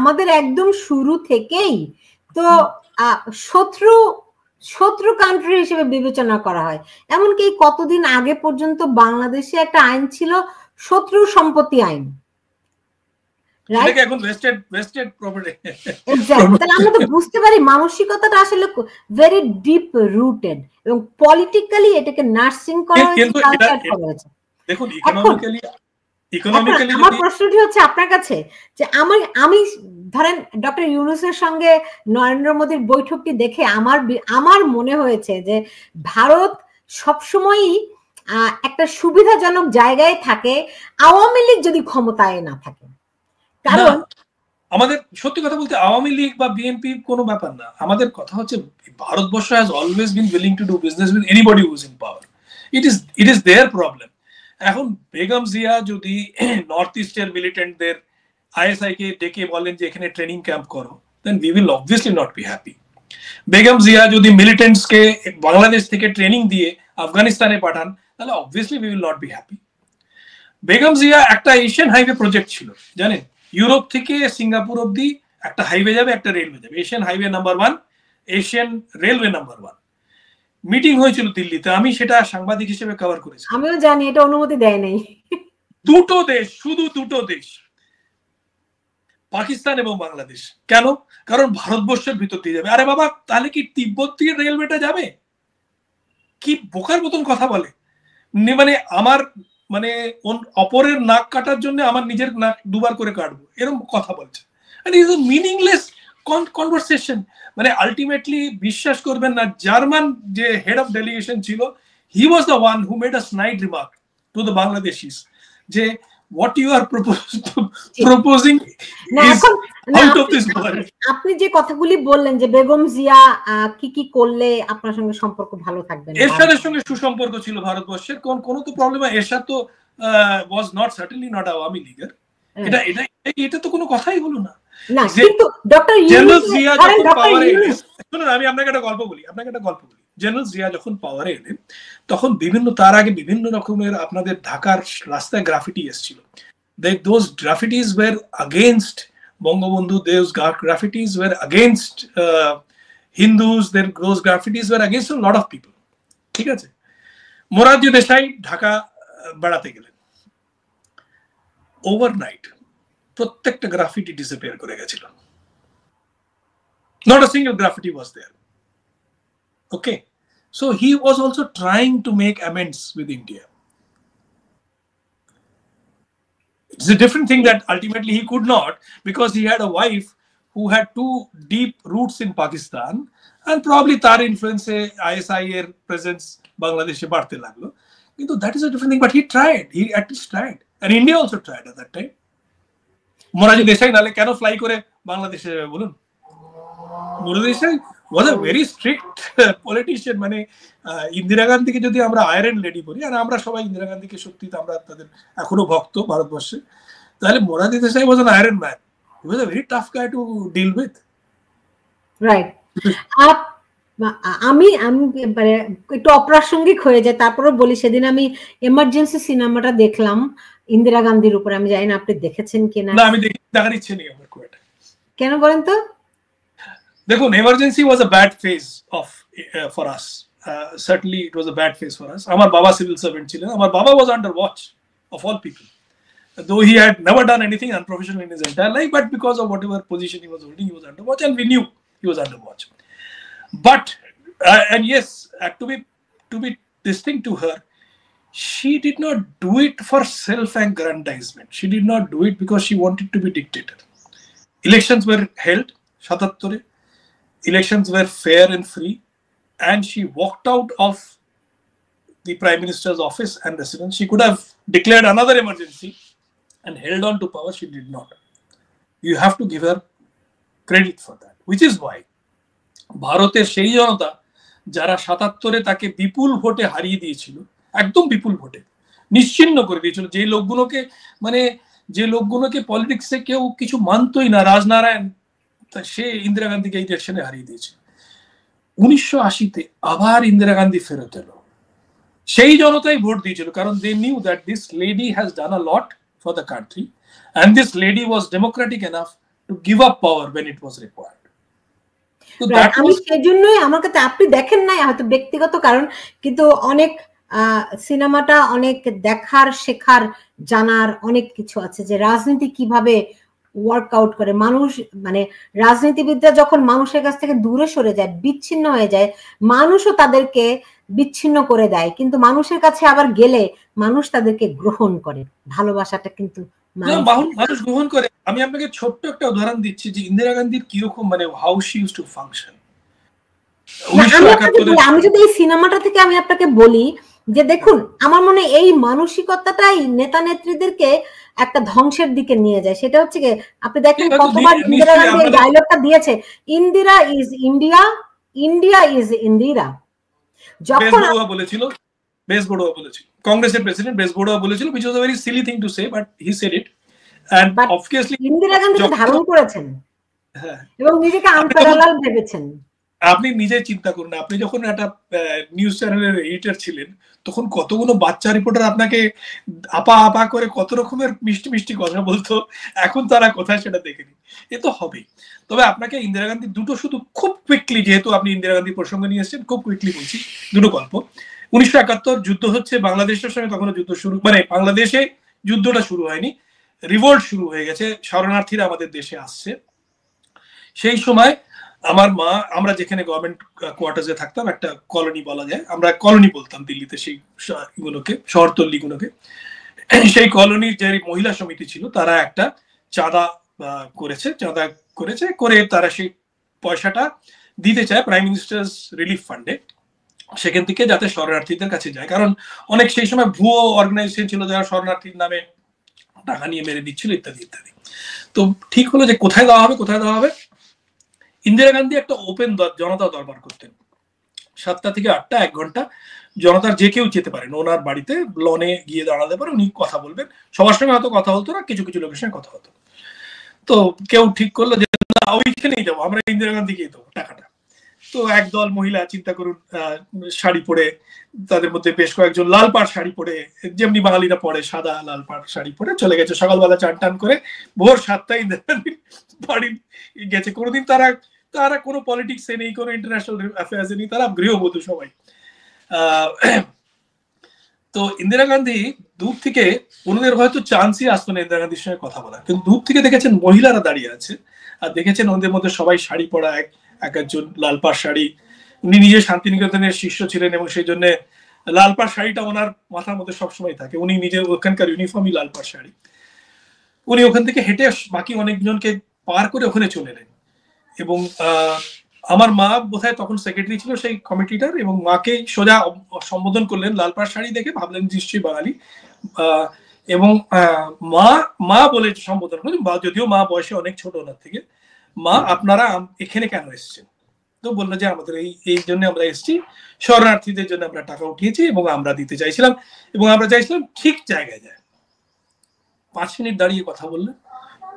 আমাদের একদম শুরু থেকেই তো শত্রু শত্রু কান্ট্রি হিসেবে বিবেচনা করা হয়। এমনকি কতদিন আগে পর্যন্ত বাংলাদেশে একটা আইন ছিল শত্রু সম্পত্তি আইন, তাহলে আমরা তো বুঝতে পারি মানসিকতাটা আসলে ভেরি ডিপ রুটেড এবং পলিটিক্যালি এটাকে নার্সিং করা হয়েছে। দেখুন ইকোনমিক্যালি আমার প্রশ্নটি হচ্ছে আপনার কাছে যে আমি ধরেন ডক্টর ইউনূসের সঙ্গে নরেন্দ্র মোদীর বৈঠকটি দেখে আমার মনে হয়েছে যে ভারত সবসময়ই একটা সুবিধাজনক জায়গায় থাকে আওয়ামী লীগ যদি ক্ষমতায় না থাকে। কারণ আমাদের সত্যি কথা বলতে আওয়ামী লীগ বা বিএনপি কোনো ব্যাপার না, আমাদের কথা হচ্ছে ভারতবর্ষ has always been willing to do business with anybody who is in power. It is their problem. এখন বেগম জিয়া যদি নর্থ ইস্টের মিলিটেন্টদের আইএসআই কে ডেকে বলেন যে এখানে ট্রেনিং ক্যাম্প করো, then we will obviously not be happy. Begum Zia যদি মিলিটেন্টস কে বাংলাদেশ থেকে ট্রেনিং দিয়ে আফগানিস্তানে পাঠান, তাহলে obviously we will not be happy. Begum Zia একটা এশিয়ান হাইওয়ে প্রজেক্ট ছিল, জানেন, ইউরোপ থেকে সিঙ্গাপুর অব্দি একটা হাইওয়ে যাবে, একটা রেলওয়ে যাবে, Asian highway number 1, Asian railway number 1। Meeting হয়েছিল দিল্লিতে, আমি সেটা সাংবাদিক হিসেবে কভার করেছি। আমিও জানি এটা অনুমতি দেয় নাই। দুটো দেশ, শুধু দুটো দেশ, পাকিস্তান এবং বাংলাদেশ। কেন? কারণ ভারতবর্ষের ভিতর দিয়ে যাবে। আরে বাবা, তাহলে কি তিব্বত দিয়ে রেলওয়েটা যাবে? কি বোকার মতন কথা বলে। মানে আমার অপরের নাক কাটার জন্য আমার নিজের নাক দুবার করে কাটবো, এরকম কথা বলছে। And it is a meaningless conversation. মানে আলটিমেটলি বিশ্বাস করবেন না, জার্মান যে হেড অফ ডেলিগেশন ছিল, he was the one who made a snide remark to the Bangladeshis যে what you are proposing is out of this world. আপনি যে কথাগুলি বললেন যে বেগম জিয়া কি কি করলে আপনার সঙ্গে সম্পর্ক ভালো থাকবে, এরশাদের সঙ্গে সুসম্পর্ক ছিল ভারতবর্ষের, কোনো তো প্রবলেম। এরশাদ তো was not certainly not Awami লীগের। এটা তো কোনো কথাই হলো না। কিন্তু ডক্টর জেনারেল জিয়া যখন পাওয়ারে এলেন, শুনুন আমি আপনাকে একটা গল্প বলি। জেনারেল জিয়া যখন পাওয়ারে এলেন, তখন তার আগে বিভিন্ন রকমের আপনাদের ঢাকার রাস্তায় গ্রাফিটি এসেছিল। Those graffitis were against Bangabandhu, those graffitis were against Hindus, those graffitis were against a lot of people. ঠিক আছে? মোরারজি দেশাই ঢাকা বেড়াতে গেলেন, ওভারনাইট প্রত্যেকটা গ্রাফিটি ডিসঅ্যাপিয়ার করে গেছিল। Not a single graffiti was there. Okay, so he was also trying to make amends with India. It's a different thing that ultimately he could not, because he had a wife who had too deep roots in Pakistan, and probably tar influence ISI er presence Bangladesh e badhte laglo. Kintu that is a different thing, but he tried. He at least tried, and India also tried at that time. Morarji Desai nale keno fly kore Bangladesh e bolun? Morarji Desai was a very strict politician. মানে ইন্দিরা গান্ধীকে যদি আমরা iron lady বলি, আর আমরা সবাই ইন্দিরা গান্ধীকে সত্যি আমরা তাদের এখনো ভক্ত ভারতবর্ষে, তাহলে Morarji Desai was an iron man. He was a very tough guy to deal with. Right. আমি একটু অপ্রাসঙ্গিক হয়ে যায়, তারপরে বলি সেদিন আমি এমার্জেন্সি সিনেমাটা দেখলাম ইন্দিরা গান্ধীর উপরে। আমি জানি না আপনি দেখেছেন কিনা। না, আমি দেখার ইচ্ছে নেই আমার খুব একটা। কেন বলেন তো? দেখুন, emergency was a bad phase for us. Certainly it was a bad phase for us. Amar baba civil servant ছিলেন, আমার বাবা was under watch of all people, though he had never done anything unprofessional in his entire life, but because of whatever position he was holding, he was under watch, and we knew he was under watch. But and yes, to be distinct to her, she did not do it for self-aggrandizement. She did not do it because she wanted to be dictator. Elections were held 77. Elections were fair and free, and she walked out of the Prime Minister's office and residence. She could have declared another emergency and held on to power. She did not. You have to give her credit for that, which is why ভারতের সেই জনতা যারা 77-এ তাকে বিপুল ভোটে হারিয়ে দিয়েছিল, একদম বিপুল ভোটে নিশ্চিহ্ন করে দিয়েছিল, যে লোকগুলোকে পলিটিক্সে কেউ কিছু মানতই না, রাজনারায়ণ, সে ইন্দিরা গান্ধীকে এই ইলেকশনে হারিয়ে দিয়েছে। 1980-তে আবার ইন্দিরা গান্ধী ফেরত এলো, সেই জনতাই ভোট দিয়েছিল, কারণ they knew that this lady has done a lot for the country and this lady was democratic enough to to give up power when it was required. So আমি সেজন্যই আমার কাছে, আপনি দেখেন নাই হয়তো ব্যক্তিগত কারণ, কিন্তু অনেক সিনেমাটা অনেক দেখার, শেখার, জানার অনেক কিছু আছে যে রাজনীতি কিভাবে ওয়ার্কআউট করে। মানুষ মানে রাজনীতিবিদরা যখন মানুষের কাছ থেকে দূরে সরে যায়, বিচ্ছিন্ন হয়ে যায়, মানুষও তাদেরকে বিচ্ছিন্ন করে দেয়, কিন্তু মানুষের কাছে আবার গেলে মানুষ তাদেরকে গ্রহণ করে। ভালোবাসাটা কিন্তু মানুষ গ্রহণ করে। আমি আপনাকে ছোট্ট একটা উদাহরণ দিচ্ছি যে ইন্দিরা গান্ধীর কিরকম মানে how she used to function. আমি যদি এই সিনেমাটা থেকে আমি আপনাকে বলি যে দেখুন, আমার মনে এই মানসিকতাটাই নেতা নেত্রীদেরকে একটা ধ্বংসের দিকে নিয়ে যায়। সেটা হচ্ছে কি, আপনি দেখেন কতবার ইন্দিরা গান্ধী এই ডায়লগটা দিয়েছে, Indira is India, India is Indira. যখন বলেছিল, বেশ বড়ুয়া বলেছিল, কংগ্রেসের প্রেসিডেন্ট বেশ বড়ুয়া বলেছিল, which was a very silly thing to say, but he said it, and obviously Indira Gandhi ধারণ করেছেন এবং নিজেকে আনপ্যারালাল ভেবেছেন। আপনি নিজে চিন্তা করুন, আপনি যখন একটা নিউজ চ্যানেলের এডিটর ছিলেন, তখন কতগুলো বাচ্চা রিপোর্টার আপনাকে আপা আপা করে কত রকমের মিষ্টি মিষ্টি কথা বলতো, এখন তারা কোথায় সেটা দেখেনি। এ তো হবেই। তবে আপনাকে ইন্দিরা গান্ধী দুটো শুধু খুব কুইকলি, যেহেতু আপনি ইন্দিরা গান্ধী প্রসঙ্গ নিয়ে এসেছেন, খুব কুইকলি বলছি দুটো গল্প। 1971 যুদ্ধ হচ্ছে বাংলাদেশের সঙ্গে, তখন যুদ্ধ শুরু, মানে বাংলাদেশে যুদ্ধটা শুরু হয়নি, রিভোল্ট শুরু হয়ে গেছে, শরণার্থীরা আমাদের দেশে আসছে। সেই সময় আমার মা, আমরা যেখানে গভর্নমেন্ট কোয়ার্টার্সে থাকতাম, একটা কলোনি বলা যায়, আমরা কলোনি বলতাম দিল্লিতে সেই গুলোকে, শহরতল্লি গুলোকে, সেই কলোনির যে মহিলা সমিতি ছিল তারা একটা চাঁদা করেছে, করে তারা সেই পয়সাটা দিতে চায় প্রাইম মিনিস্টার্স রিলিফ ফান্ডে, সেখান থেকে যাতে শরণার্থীদের কাছে যায়। কারণ অনেক সেই সময় ভুয়ো অর্গানাইজেশন ছিল যারা শরণার্থীর নামে টাকা নিয়ে মেরে দিচ্ছিল ইত্যাদি ইত্যাদি। তো ঠিক হলো যে কোথায় দেওয়া হবে। ইন্দিরা গান্ধী একটা ওপেন জনতা দরবার করতেন, 7টা থেকে 8টা, 1 ঘন্টা, জনতার যে কেউ যেতে পারেন, ওনার বাড়িতে লনে গিয়ে দাঁড়াতে পারে, উনি কথা বলবেন। সবার সঙ্গে হয়তো কথা হতো না, কিছু কিছু লোকের সঙ্গে কথা হতো। তো কেউ ঠিক করলো যে ওইখানেই যাবো, আমরা ইন্দিরা গান্ধীকেই দেবো টাকাটা। তো একদল মহিলা, চিন্তা করুন, শাড়ি পরে, তাদের মধ্যে বেশ কয়েকজন লাল পাড় শাড়ি পরে, যেমনি বাঙালিরা পরে, সাদা লাল পাড় শাড়ি পরে চলে গেছে। সকালবেলা চান টান করে ভোর 7টায় ইন্দিরা গান্ধীর বাড়ি গেছে। কোনোদিন তারা কোনো পলিটিক্সে নেই, কোনো ইন্টারন্যাশনাল অ্যাফেয়ার্সে নেই, তারা গৃহবধূ সবাই। তো ইন্দিরা গান্ধী দূর থেকে, ওনাদের হয়তো চান্সই আসতো না ইন্দিরা গান্ধীর সঙ্গে কথা বলা, কিন্তু দূর থেকে দেখেছেন মহিলারা দাঁড়িয়ে আছে, আর দেখেছেন ওদের মধ্যে সবাই শাড়ি পরা, একজন লাল পাড় শাড়ি। উনি নিজে শান্তিনিকেতনের শিষ্য ছিলেন এবং সেই জন্য লাল পাড় শাড়িটা ওনার মাথার মধ্যে সবসময় থাকে, উনি নিজে ওখানকার ইউনিফর্মই লাল পাড় শাড়ি। উনি ওখান থেকে হেঁটে বাকি অনেকজনকে পার করে ওখানে চলে এলেন। এবং আমার মা বোধহয় তখন সেক্রেটারি ছিল সেই কমিটিটার, এবং মাকে সোজা সম্বোধন করলেন লাল পাড় শাড়ি দেখে, ভাবলেন নিশ্চয়ই বাঙালি, এবং মা বলে সম্বোধন করলেন, যদিও মা বয়সে অনেক ছোট ওনার থেকে। মা, আপনারা এখানে কেন এসেছেন? তো বললো যে আমাদের এই জন্য আমরা এসেছি, শরণার্থীদের জন্য আমরা টাকা উঠিয়েছি এবং আমরা দিতে চাইছিলাম, এবং আমরা চাইছিলাম ঠিক জায়গায় যায়। 5 মিনিট দাঁড়িয়ে কথা বললেন।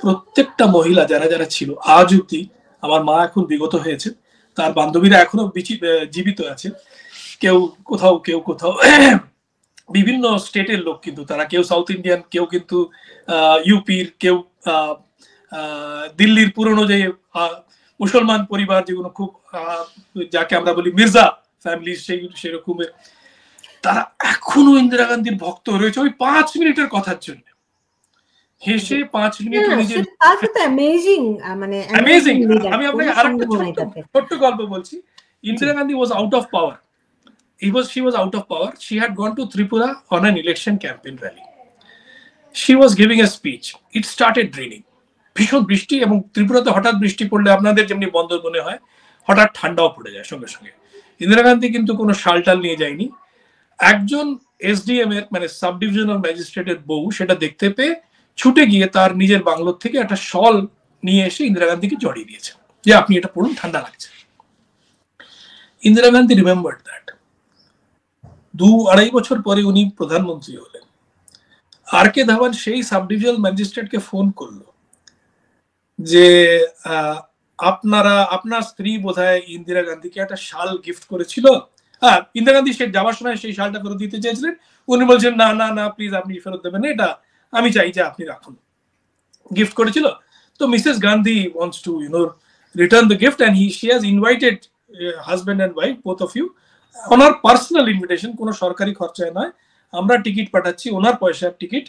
প্রত্যেকটা মহিলা যারা যারা ছিল, আজ অব্দি, আমার মা এখন বিগত হয়েছে, তার বান্ধবীরা এখনো জীবিত আছে, কেউ কোথাও বিভিন্ন স্টেটের লোক, কিন্তু তারা কেউ সাউথ ইন্ডিয়ান, কেউ কিন্তু ইউপির, কেউ দিল্লির পুরনো যে মুসলমান পরিবার যেগুলো খুব, যাকে আমরা বলি মির্জা ফ্যামিলি, সেরকমের, তারা এখনো ইন্দিরা গান্ধীর ভক্ত রয়েছে ওই 5 মিনিটের কথার জন্য। হেসে 5 মিনিট নিজের অ্যামেজিং। আমি আপনাকে আরেকটা ছোট্ট গল্প বলছি। Indira Gandhi was out of power. She was out of power. She had gone to Tripura on an election campaign rally. She was giving a speech. It started raining. ভীষণ বৃষ্টি, এবং ত্রিপুরাতে হঠাৎ বৃষ্টি পড়লে আপনাদের যেমনি বন্দর মনে হয়, হঠাৎ ঠান্ডাও পড়ে যায় সঙ্গে সঙ্গে। ইন্দিরা গান্ধী কিন্তু কোনো শালটাল নিয়ে যায়নি। একজন এসডিএম এর, মানে সাব ডিভিশনাল ম্যাজিস্ট্রেটের বউ সেটা দেখতে পেয়ে ছুটে গিয়ে তার নিজের বাংলোর থেকে একটা শল নিয়ে এসে ইন্দিরা গান্ধীকে জড়িয়ে দিয়েছে, যে আপনি এটা পড়ুন, ঠান্ডা লাগছে। Indira Gandhi remembered that. 2-2.5 বছর পরে উনি প্রধানমন্ত্রী হলেন। আর কে ধাওয়ান সেই সাব ডিভিশনাল ম্যাজিস্ট্রেটকে ফোন করলো যে আপনার স্ত্রী বোধহয় ইন্দিরা গান্ধীকে একটা শাল গিফট করেছিল। হ্যাঁ, ইন্দিরা গান্ধী সে যাওয়ার সময় সেই শালটা ফেরত দিতে চেয়েছিলেন। উনি বলছেন না না না, প্লিজ আপনি ফেরত দেবেন না, এটা আমি চাই যে আপনি রাখুন, গিফট করেছিল। So Mrs. Gandhi wants to, return the gift, and she has invited husband and wife, both of you, on our personal invitation, কোনো সরকারি খরচায় নয়, আমরা টিকিট পাঠাচ্ছি, ওনার পয়সার টিকিট,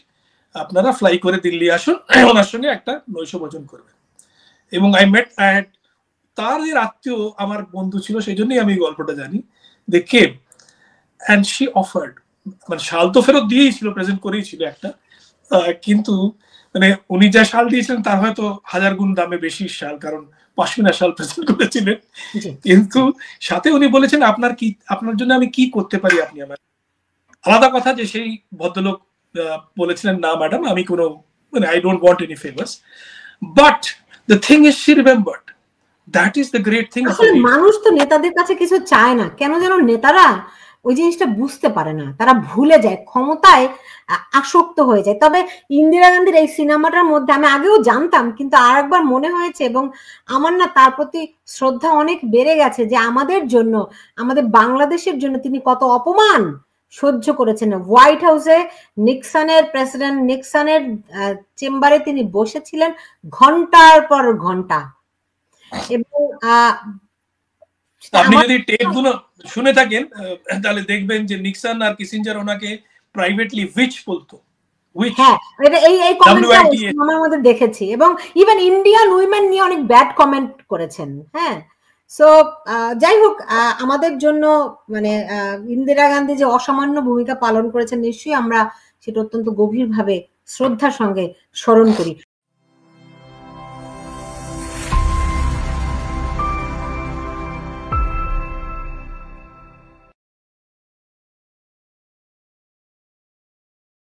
আপনারা ফ্লাই করে দিল্লি আসুন, ওনার সঙ্গে একটা নৈশভোজন করবেন। এবং তার যে আত্মীয় আমার বন্ধু ছিল, সেই জন্যই আমি গল্পটা জানি। দে কেম অ্যান্ড শি অফার্ড, মানে শাল তো ফেরত দিয়েই ছিল, প্রেজেন্ট করেই ছিল একটা, কিন্তু মানে উনি যা শাল দিয়েছিলেন তার হয়তো 1000 গুণ দামে বেশি শাল, কারণ পশমিনা শাল প্রেজেন্ট করেছিলেন। কিন্তু সাথে উনি বলেছেন আপনার জন্য আমি কি করতে পারি, আপনি আমার। আলাদা কথা যে সেই ভদ্রলোক বলেছিলেন, না ম্যাডাম, আমি কোনো, মানে I don't want any favours, but the thing is she remembered. That is the great thing. আসলে মানুষ তো নেতাদের কাছে কিছু চায় না, কেন যেন নেতারা ওই জিনিসটা বুঝতে পারে না, তারা ভুলে যায়, ক্ষমতায় আসক্ত হয়ে যায়। তবে ইন্দিরা গান্ধীর এই সিনেমাটার মধ্যে আমি আগেও জানতাম, কিন্তু আর একবার মনে হয়েছে, এবং আমার না তার প্রতি শ্রদ্ধা অনেক বেড়ে গেছে, যে আমাদের জন্য, আমাদের বাংলাদেশের জন্য তিনি কত অপমান সহ্য করেছেন। হোয়াইট হাউসে প্রেসিডেন্ট নিক্সনের চেম্বারে তিনি বসেছিলেন ঘন্টার পর ঘন্টা, এবং আপনি যদি টেপগুলো শুনে থাকেন তাহলে দেখবেন যে নিক্সন আর কিসিঞ্জার ওনাকে প্রাইভেটলি উইচ বলতো। হ্যাঁ, এই কমেন্টটা আমার মধ্যে দেখেছি, এবং ইভেন ইন্ডিয়ান উইমেন নিয়ে অনেক ব্যাড কমেন্ট করেছেন। হ্যাঁ, সো যাই হোক, আমাদের জন্য মানে ইন্দিরা গান্ধী যে অসামান্য ভূমিকা পালন করেছেন, নিশ্চয়ই আমরা সেটা অত্যন্ত গভীরভাবে শ্রদ্ধার সঙ্গে স্মরণ করি।